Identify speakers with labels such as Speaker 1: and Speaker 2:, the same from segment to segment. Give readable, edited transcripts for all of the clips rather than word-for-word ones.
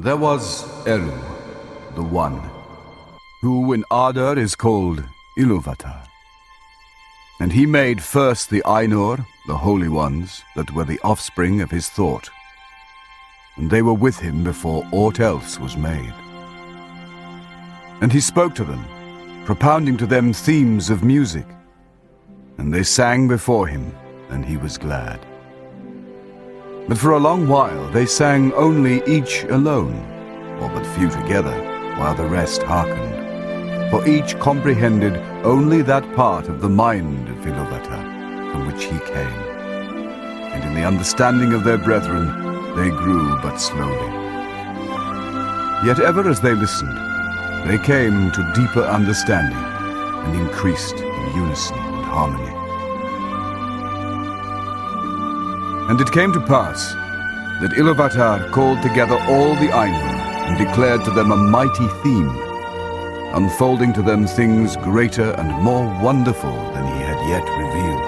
Speaker 1: There was Eru, the One, who in Ardor is called Ilúvatar. And he made first the Ainur, the Holy Ones, that were the offspring of his thought. And they were with him before aught else was made. And he spoke to them, propounding to them themes of music. And they sang before him, and he was glad. But for a long while they sang only each alone, or but few together, while the rest hearkened. For each comprehended only that part of the mind of Ilúvatar from which he came. And in the understanding of their brethren they grew but slowly. Yet ever as they listened, they came to deeper understanding and increased in unison and harmony. And it came to pass that Ilúvatar called together all the Ainur and declared to them a mighty theme, unfolding to them things greater and more wonderful than he had yet revealed.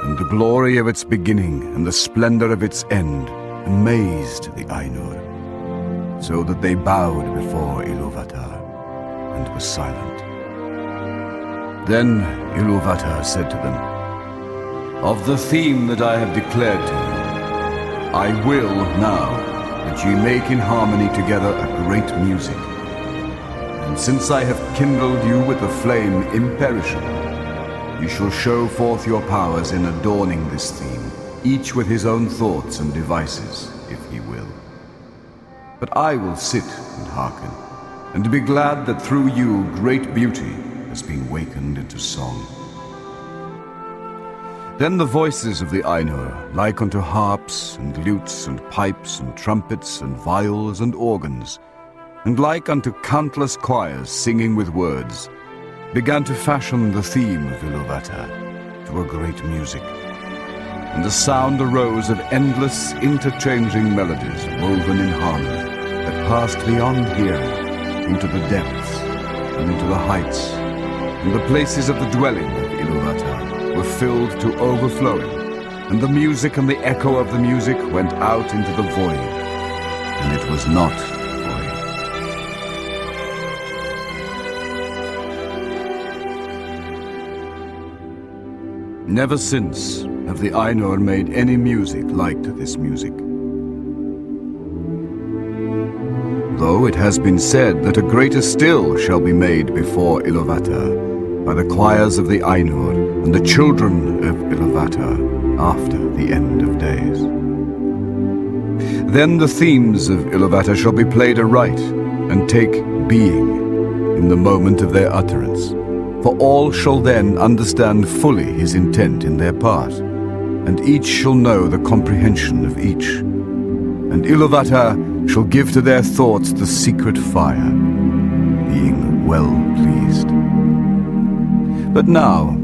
Speaker 1: And the glory of its beginning and the splendor of its end amazed the Ainur, so that they bowed before Ilúvatar and were silent. Then Ilúvatar said to them, "Of the theme that I have declared to you, I will now that ye make in harmony together a great music. And since I have kindled you with a flame imperishable, you shall show forth your powers in adorning this theme, each with his own thoughts and devices, if he will. But I will sit and hearken, and be glad that through you great beauty has been wakened into song." Then the voices of the Ainur, like unto harps and lutes and pipes and trumpets and viols and organs, and like unto countless choirs singing with words, began to fashion the theme of Ilúvatar to a great music. And the sound arose of endless interchanging melodies woven in harmony that passed beyond hearing into the depths and into the heights, and the places of the dwelling of Ilúvatar were filled to overflowing, and the music and the echo of the music went out into the void, and it was not void. Never since have the Ainur made any music like to this music. Though it has been said that a greater still shall be made before Ilúvatar, by the choirs of the Ainur and the children of Ilúvatar after the end of days. Then the themes of Ilúvatar shall be played aright and take being in the moment of their utterance, for all shall then understand fully his intent in their part, and each shall know the comprehension of each. And Ilúvatar shall give to their thoughts the secret fire, being well pleased. But now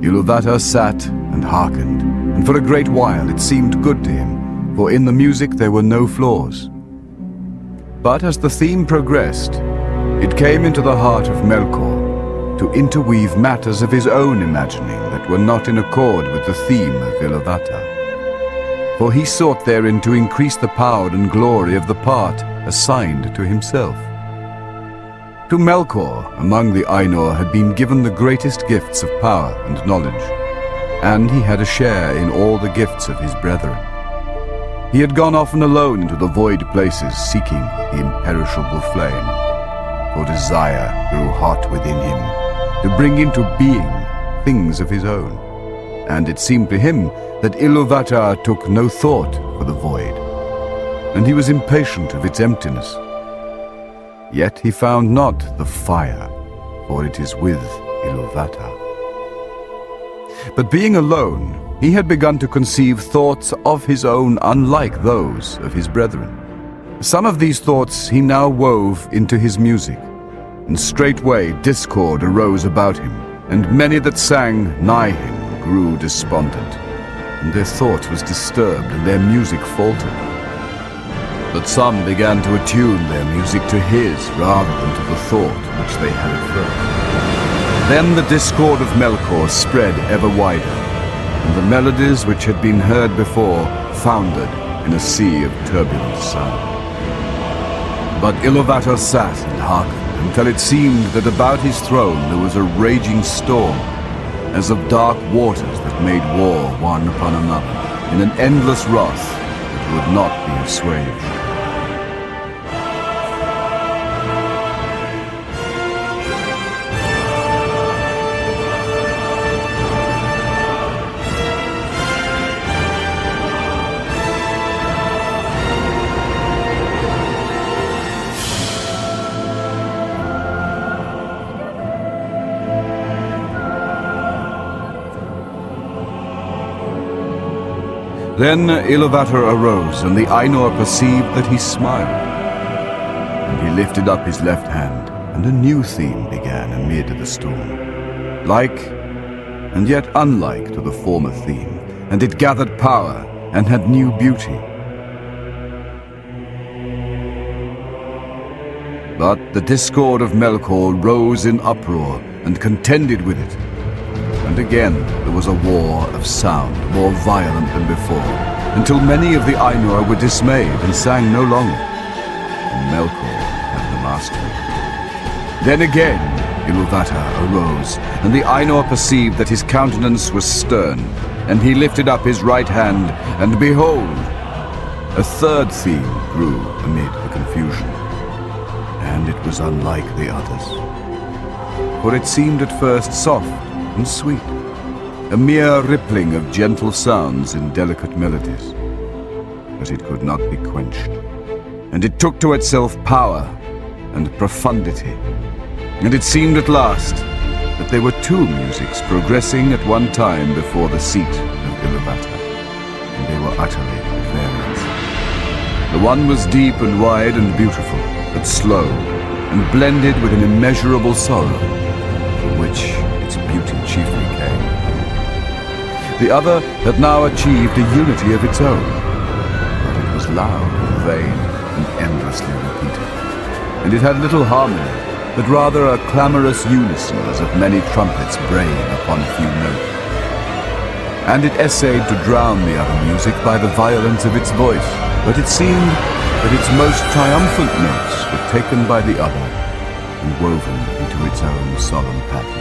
Speaker 1: Ilúvatar sat and hearkened, and for a great while it seemed good to him, for in the music there were no flaws. But as the theme progressed, it came into the heart of Melkor to interweave matters of his own imagining that were not in accord with the theme of Ilúvatar. For he sought therein to increase the power and glory of the part assigned to himself. To Melkor, among the Ainur, had been given the greatest gifts of power and knowledge, and he had a share in all the gifts of his brethren. He had gone often alone into the void places, seeking the imperishable flame, for desire grew hot within him, to bring into being things of his own. And it seemed to him that Ilúvatar took no thought for the void, and he was impatient of its emptiness. Yet he found not the fire, for it is with Ilúvatar. But being alone, he had begun to conceive thoughts of his own unlike those of his brethren. Some of these thoughts he now wove into his music, and straightway discord arose about him, and many that sang nigh him grew despondent, and their thought was disturbed, and their music faltered. But some began to attune their music to his rather than to the thought which they had at first. Then the discord of Melkor spread ever wider, and the melodies which had been heard before foundered in a sea of turbulent sound. But Iluvatar sat and hearkened until it seemed that about his throne there was a raging storm, as of dark waters that made war one upon another, in an endless wrath that would not be assuaged. Then Iluvatar arose, and the Ainur perceived that he smiled. And he lifted up his left hand, and a new theme began amid the storm. Like, and yet unlike to the former theme, and it gathered power, and had new beauty. But the discord of Melkor rose in uproar, and contended with it. And again there was a war of sound, more violent than before, until many of the Ainur were dismayed and sang no longer. And Melkor had the mastery. Then again Iluvatar arose, and the Ainur perceived that his countenance was stern, and he lifted up his right hand, and behold, a third theme grew amid the confusion, and it was unlike the others. For it seemed at first soft and sweet, a mere rippling of gentle sounds in delicate melodies. But it could not be quenched, and it took to itself power and profundity, and it seemed at last that there were two musics progressing at one time before the seat of Iluvatar, and they were utterly at variance. The one was deep and wide and beautiful, but slow, and blended with an immeasurable sorrow, from which its beauty chiefly came. The other had now achieved a unity of its own, but it was loud and vain and endlessly repeated, and it had little harmony, but rather a clamorous unison as of many trumpets braying upon few notes. And it essayed to drown the other music by the violence of its voice, but it seemed that its most triumphant notes were taken by the other and woven into its own solemn pattern.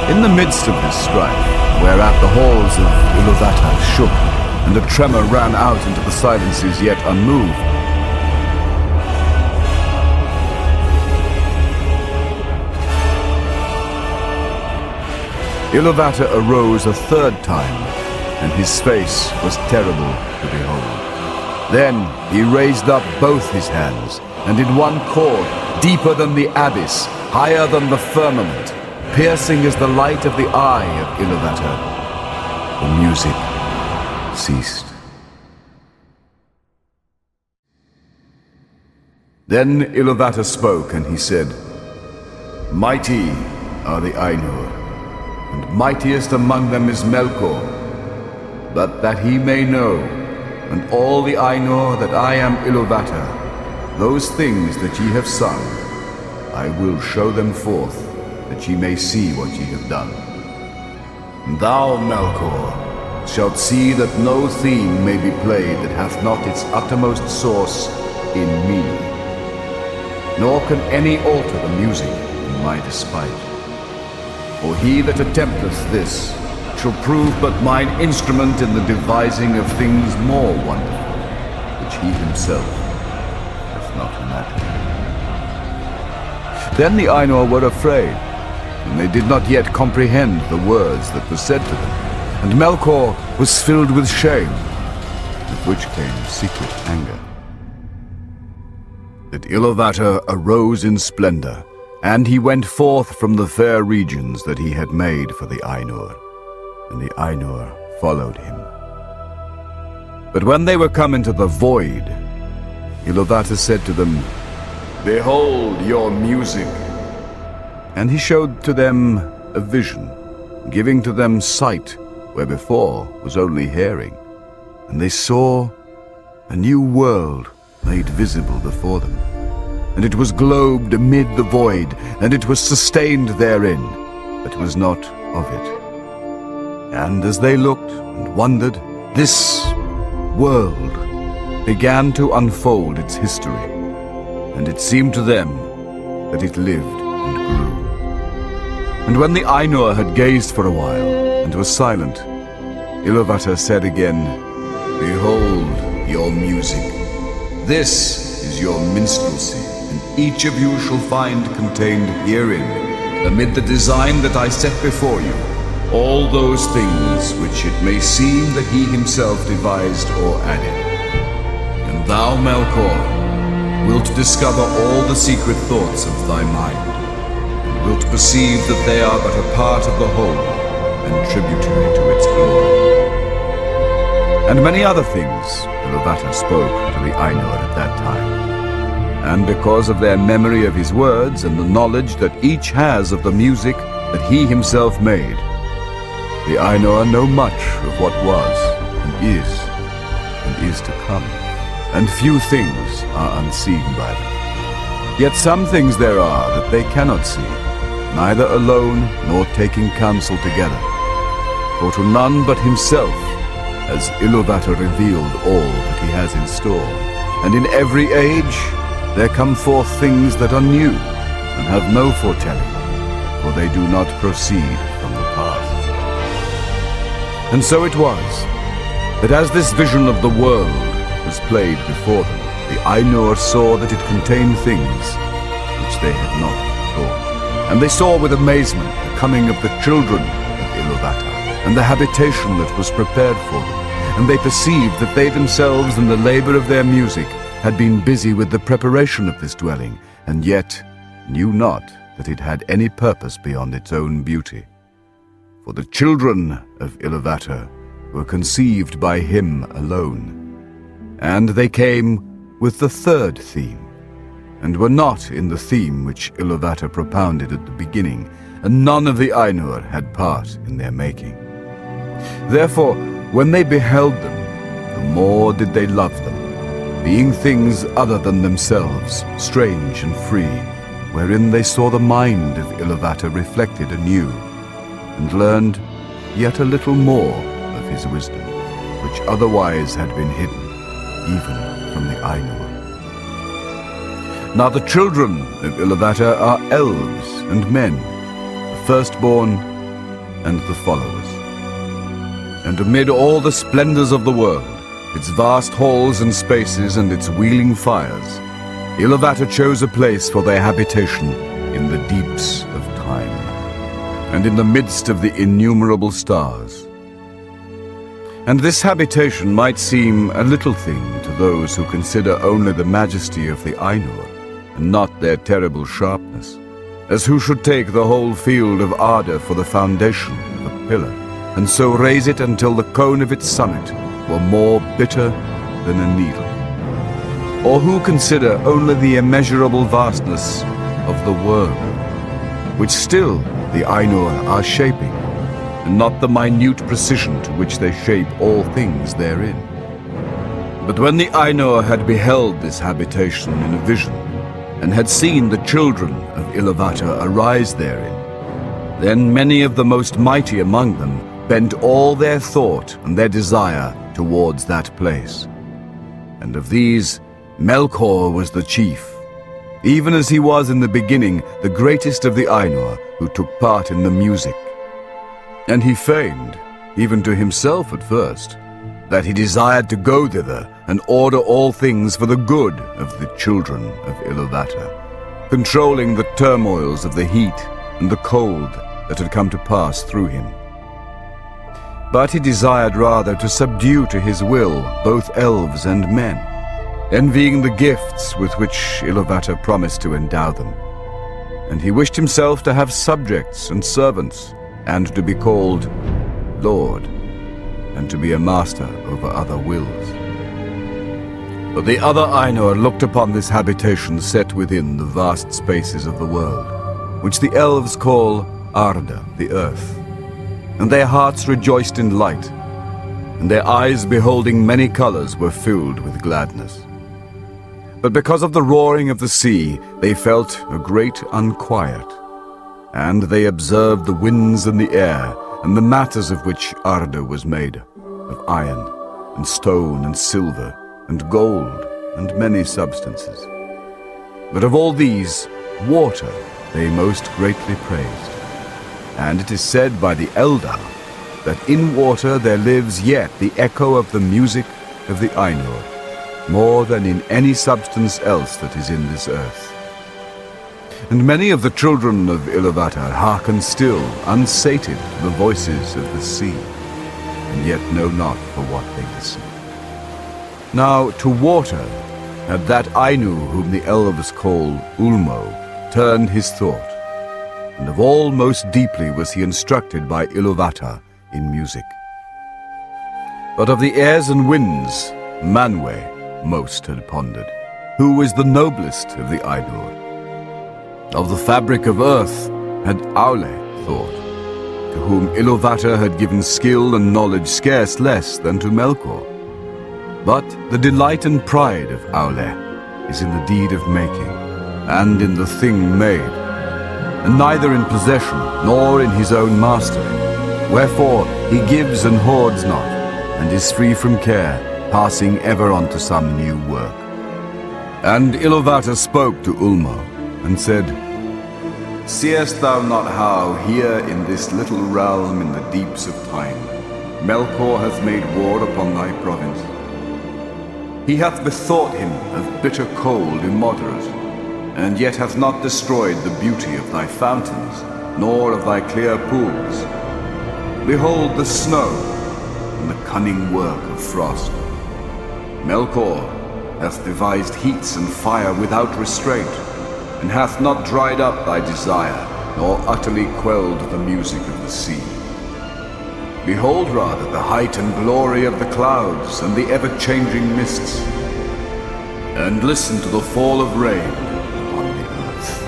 Speaker 1: In the midst of this strife, whereat the halls of Iluvatar shook, and a tremor ran out into the silences yet unmoved, Iluvatar arose a third time, and his face was terrible to behold. Then he raised up both his hands, and in one chord, deeper than the abyss, higher than the firmament, piercing as the light of the eye of Iluvatar, the music ceased. Then Iluvatar spoke, and he said, "Mighty are the Ainur, and mightiest among them is Melkor, but that he may know, and all the Ainur, that I am Iluvatar, those things that ye have sung, I will show them forth, that ye may see what ye have done. And thou, Melkor, shalt see that no theme may be played that hath not its uttermost source in me. Nor can any alter the music in my despite. For he that attempteth this shall prove but mine instrument in the devising of things more wonderful, which he himself hath not imagined." Then the Ainur were afraid, and they did not yet comprehend the words that were said to them, and Melkor was filled with shame, with which came secret anger. But Iluvatar arose in splendor, and he went forth from the fair regions that he had made for the Ainur, and the Ainur followed him. But when they were come into the void, Iluvatar said to them, "Behold your music." And he showed to them a vision, giving to them sight where before was only hearing. And they saw a new world made visible before them. And it was globed amid the void, and it was sustained therein, but was not of it. And as they looked and wondered, this world began to unfold its history, and it seemed to them that it lived and grew. And when the Ainur had gazed for a while, and was silent, Iluvatar said again, "Behold your music. This is your minstrelsy, and each of you shall find contained herein, amid the design that I set before you, all those things which it may seem that he himself devised or added. And thou, Melkor, wilt discover all the secret thoughts of thy mind, and wilt perceive that they are but a part of the whole, and tributary to its glory." And many other things Iluvatar spoke to the Ainur at that time. And because of their memory of his words and the knowledge that each has of the music that he himself made, the Ainur know much of what was and is to come, and few things are unseen by them. Yet some things there are that they cannot see, neither alone nor taking counsel together. For to none but himself has Iluvatar revealed all that he has in store, and in every age there come forth things that are new, and have no foretelling, for they do not proceed from the past. And so it was, that as this vision of the world was played before them, the Ainur saw that it contained things which they had not thought. And they saw with amazement the coming of the children of Iluvatar, and the habitation that was prepared for them, and they perceived that they themselves in the labor of their music had been busy with the preparation of this dwelling, and yet knew not that it had any purpose beyond its own beauty. For the children of Iluvatar were conceived by him alone, and they came with the third theme, and were not in the theme which Iluvatar propounded at the beginning, and none of the Ainur had part in their making. Therefore, when they beheld them, the more did they love them, being things other than themselves, strange and free, wherein they saw the mind of Iluvatar reflected anew, and learned yet a little more of his wisdom, which otherwise had been hidden, even from the Ainur. Now the children of Iluvatar are elves and men, the firstborn and the followers. And amid all the splendors of the world, its vast halls and spaces and its wheeling fires, Iluvatar chose a place for their habitation in the deeps of time, and in the midst of the innumerable stars. And this habitation might seem a little thing to those who consider only the majesty of the Ainur, and not their terrible sharpness, as who should take the whole field of Arda for the foundation of a pillar, and so raise it until the cone of its summit were more bitter than a needle. Or who consider only the immeasurable vastness of the world, which still the Ainur are shaping, and not the minute precision to which they shape all things therein. But when the Ainur had beheld this habitation in a vision, and had seen the children of Iluvatar arise therein, then many of the most mighty among them bent all their thought and their desire towards that place. And of these, Melkor was the chief, even as he was in the beginning the greatest of the Ainur who took part in the music. And he feigned, even to himself at first, that he desired to go thither and order all things for the good of the children of Iluvatar, controlling the turmoils of the heat and the cold that had come to pass through him. But he desired rather to subdue to his will both elves and men, envying the gifts with which Iluvatar promised to endow them. And he wished himself to have subjects and servants, and to be called Lord, and to be a master over other wills. But the other Ainur looked upon this habitation set within the vast spaces of the world, which the elves call Arda, the earth, and their hearts rejoiced in light, and their eyes beholding many colors were filled with gladness. But because of the roaring of the sea, they felt a great unquiet, and they observed the winds and the air, and the matters of which Arda was made, of iron, and stone, and silver, and gold, and many substances. But of all these, water they most greatly praised. And it is said by the Eldar that in water there lives yet the echo of the music of the Ainur, more than in any substance else that is in this earth. And many of the children of Iluvatar hearken still, unsated, to the voices of the sea, and yet know not for what they listen. Now to water had that Ainu whom the elves call Ulmo turned his thought, and of all most deeply was he instructed by Iluvatar in music. But of the airs and winds, Manwe most had pondered, who is the noblest of the Ainur. Of the fabric of earth had Aule thought, to whom Iluvatar had given skill and knowledge scarce less than to Melkor. But the delight and pride of Aule is in the deed of making, and in the thing made, and neither in possession nor in his own mastering. Wherefore he gives and hoards not, and is free from care, passing ever on to some new work. And Iluvatar spoke to Ulmo, and said, Seest thou not how here in this little realm in the deeps of time, Melkor hath made war upon thy province? He hath bethought him of bitter cold immoderate, and yet hath not destroyed the beauty of thy fountains, nor of thy clear pools. Behold the snow, and the cunning work of frost. Melkor hath devised heats and fire without restraint, and hath not dried up thy desire, nor utterly quelled the music of the sea. Behold rather the height and glory of the clouds and the ever-changing mists, and listen to the fall of rain upon the earth.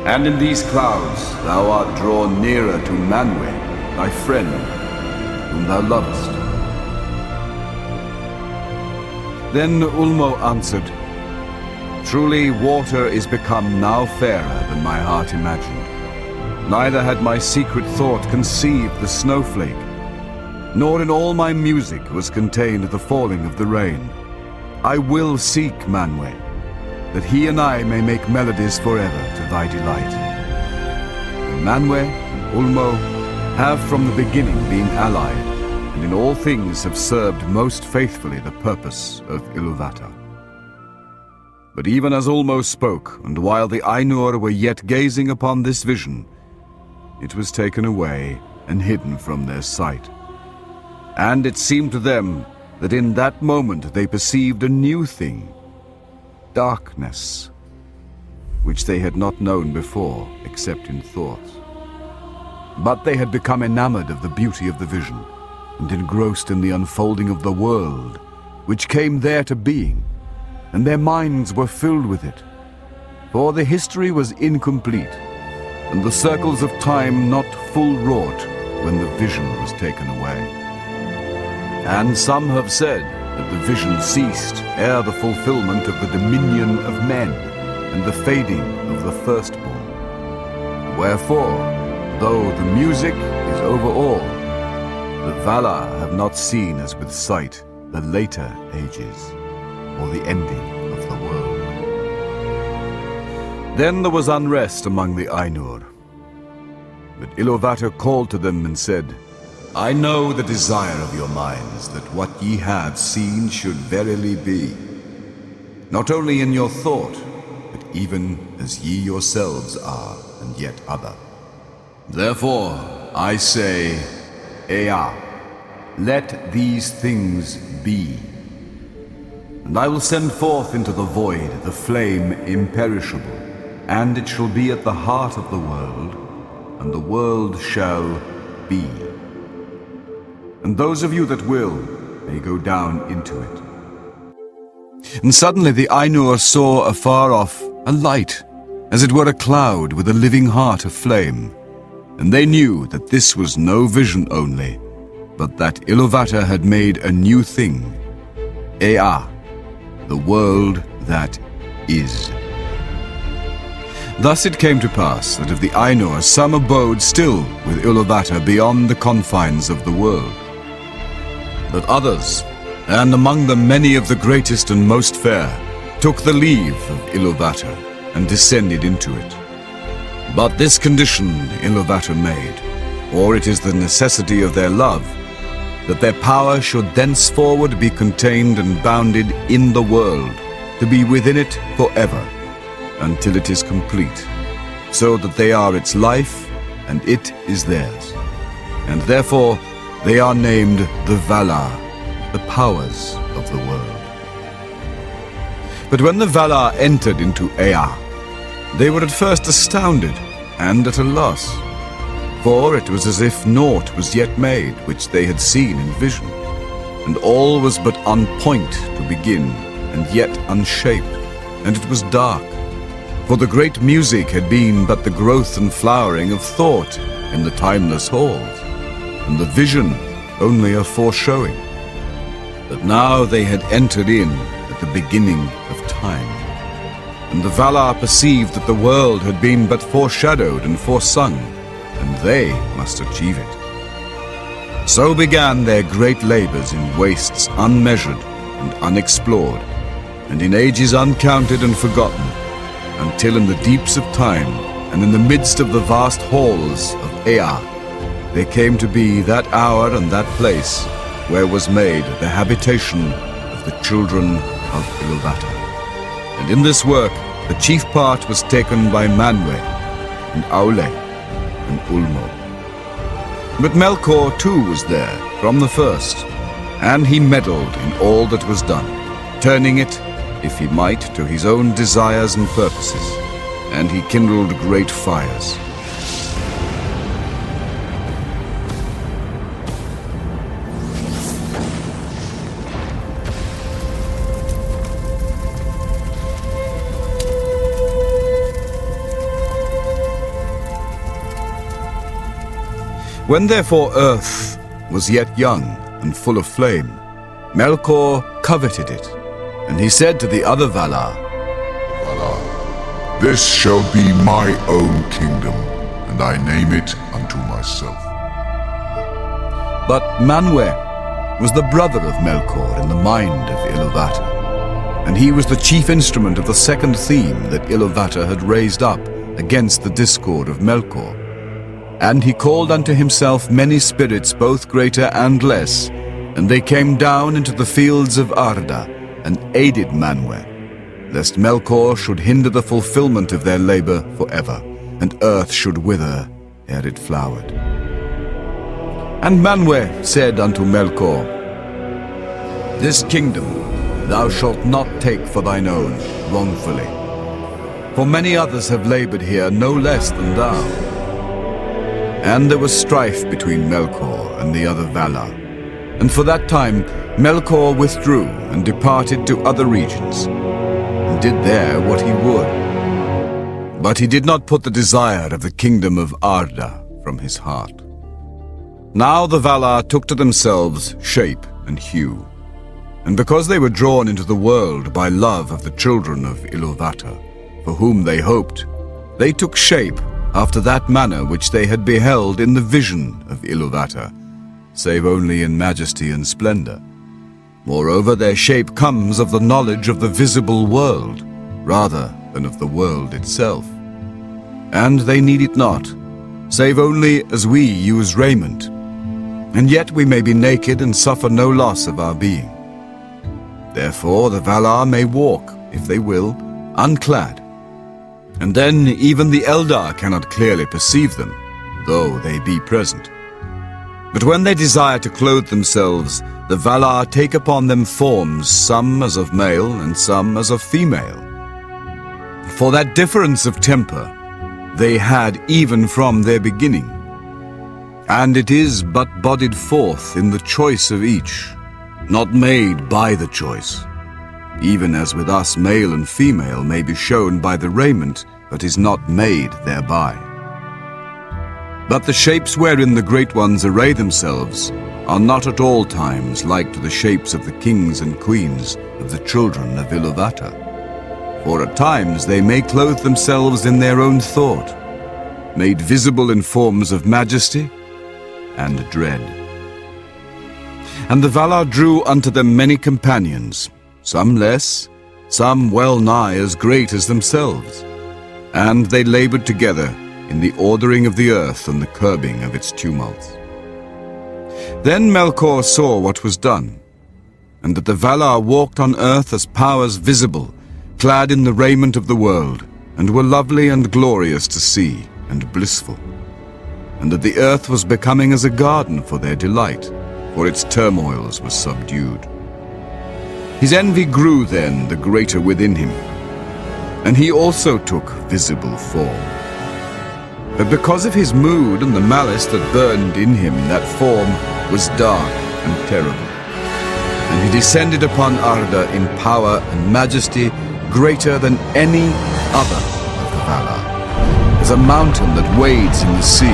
Speaker 1: And in these clouds thou art drawn nearer to Manwe, thy friend, whom thou lovest. Then Ulmo answered, Truly water is become now fairer than my heart imagined. Neither had my secret thought conceived the snowflake, nor in all my music was contained the falling of the rain. I will seek Manwe, that he and I may make melodies forever to thy delight. And Manwe and Ulmo have from the beginning been allied, and in all things have served most faithfully the purpose of Iluvatar. But even as Ulmo spoke, and while the Ainur were yet gazing upon this vision, it was taken away and hidden from their sight. And it seemed to them that in that moment they perceived a new thing, darkness, which they had not known before except in thought. But they had become enamored of the beauty of the vision and engrossed in the unfolding of the world, which came there to being, and their minds were filled with it. For the history was incomplete, and the circles of time not full wrought when the vision was taken away. And some have said that the vision ceased ere the fulfillment of the dominion of men and the fading of the firstborn. Wherefore, though the music is over all, the Valar have not seen as with sight the later ages, or the ending of the world. Then there was unrest among the Ainur. But Iluvatar called to them and said, I know the desire of your minds, that what ye have seen should verily be, not only in your thought, but even as ye yourselves are, and yet other. Therefore, I say, Ea, let these things be. And I will send forth into the void the flame imperishable, and it shall be at the heart of the world, and the world shall be. And those of you that will may go down into it. And suddenly the Ainur saw afar off a light, as it were a cloud with a living heart of flame. And they knew that this was no vision only, but that Iluvatar had made a new thing, Ea, the world that is. Thus it came to pass that of the Ainur some abode still with Iluvatar beyond the confines of the world. But others, and among them many of the greatest and most fair, took the leave of Iluvatar and descended into it. But this condition Iluvatar made, or it is the necessity of their love, that their power should thenceforward be contained and bounded in the world, to be within it forever, until it is complete, so that they are its life, and it is theirs. And therefore they are named the Valar, the powers of the world. But when the Valar entered into Ea, they were at first astounded and at a loss, for it was as if naught was yet made which they had seen in vision, and all was but on point to begin, and yet unshaped, and it was dark. For the great music had been but the growth and flowering of thought in the timeless halls, and the vision only a foreshowing. But now they had entered in at the beginning of time, and the Valar perceived that the world had been but foreshadowed and foresung, and they must achieve it. So began their great labors in wastes unmeasured and unexplored, and in ages uncounted and forgotten, until in the deeps of time, and in the midst of the vast halls of Ea, there came to be that hour and that place where was made the habitation of the children of Iluvatar. And in this work the chief part was taken by Manwë, and Aule, and Ulmo. But Melkor too was there from the first, and he meddled in all that was done, turning it, if he might, to his own desires and purposes, and he kindled great fires. When therefore earth was yet young and full of flame, Melkor coveted it, and he said to the other Valar,
Speaker 2: Valar, this shall be my own kingdom, and I name it unto myself.
Speaker 1: But Manwë was the brother of Melkor in the mind of Iluvatar, and he was the chief instrument of the second theme that Iluvatar had raised up against the discord of Melkor. And he called unto himself many spirits, both greater and less, and they came down into the fields of Arda, and aided Manwë, lest Melkor should hinder the fulfillment of their labor forever, and earth should wither ere it flowered. And Manwë said unto Melkor, This kingdom thou shalt not take for thine own wrongfully, for many others have labored here no less than thou. And there was strife between Melkor and the other Valar, and for that time Melkor withdrew and departed to other regions, and did there what he would. But he did not put the desire of the kingdom of Arda from his heart. Now the Valar took to themselves shape and hue, and because they were drawn into the world by love of the children of Iluvatar, for whom they hoped, they took shape after that manner which they had beheld in the vision of Iluvatar, save only in majesty and splendor. Moreover, their shape comes of the knowledge of the visible world, rather than of the world itself. And they need it not, save only as we use raiment, and yet we may be naked and suffer no loss of our being. Therefore the Valar may walk, if they will, unclad, and then even the Eldar cannot clearly perceive them, though they be present. But when they desire to clothe themselves, the Valar take upon them forms, some as of male and some as of female. For that difference of temper they had even from their beginning, and it is but bodied forth in the choice of each, not made by the choice, even as with us male and female may be shown by the raiment, but is not made thereby. But the shapes wherein the great ones array themselves are not at all times like to the shapes of the kings and queens of the children of Iluvatar. For at times they may clothe themselves in their own thought, made visible in forms of majesty and dread. And the Valar drew unto them many companions, some less, some well nigh as great as themselves, and they labored together in the ordering of the earth and the curbing of its tumults. Then Melkor saw what was done, and that the Valar walked on earth as powers visible, clad in the raiment of the world, and were lovely and glorious to see, and blissful, and that the earth was becoming as a garden for their delight, for its turmoils were subdued. His envy grew then the greater within him, and he also took visible form. But because of his mood and the malice that burned in him, that form was dark and terrible. And he descended upon Arda in power and majesty greater than any other of the Valar, as a mountain that wades in the sea,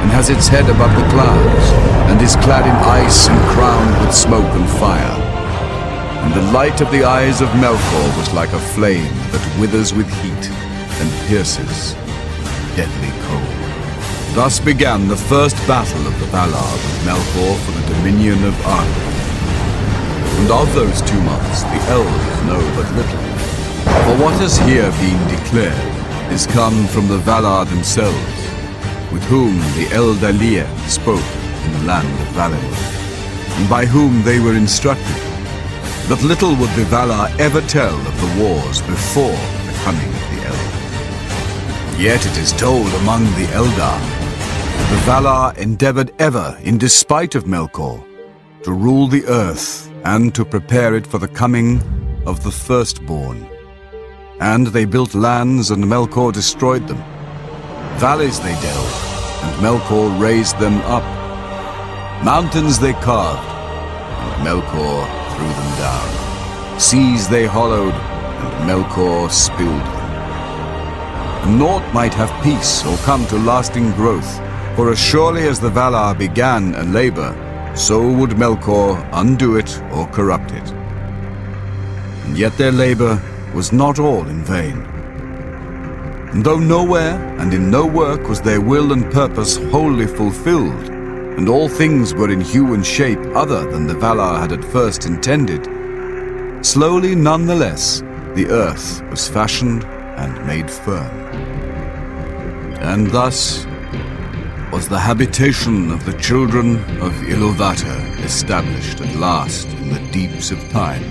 Speaker 1: and has its head above the clouds, and is clad in ice and crowned with smoke and fire. And the light of the eyes of Melkor was like a flame that withers with heat and pierces with deadly cold. Thus began the first battle of the Valar with Melkor for the dominion of Arda. And of those tumults the elves know but little, for what has here been declared is come from the Valar themselves, with whom the Eldalir spoke in the land of Valinor, and by whom they were instructed. But little would the Valar ever tell of the wars before the coming of the Eldar. Yet it is told among the Eldar that the Valar endeavored ever, in despite of Melkor, to rule the earth and to prepare it for the coming of the firstborn. And they built lands, and Melkor destroyed them. Valleys they delved, and Melkor raised them up. Mountains they carved, and Melkor threw them down. Seas they hollowed, and Melkor spilled them. And naught might have peace or come to lasting growth, for as surely as the Valar began a labor, so would Melkor undo it or corrupt it. And yet their labor was not all in vain. And though nowhere and in no work was their will and purpose wholly fulfilled, and all things were in hue and shape other than the Valar had at first intended, slowly nonetheless the earth was fashioned and made firm. And thus was the habitation of the children of Iluvatar established at last in the deeps of time,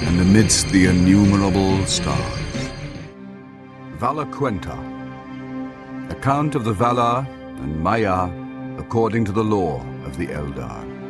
Speaker 1: and amidst the innumerable stars. Valaquenta, account of the Valar and Maya according to the law of the Eldar.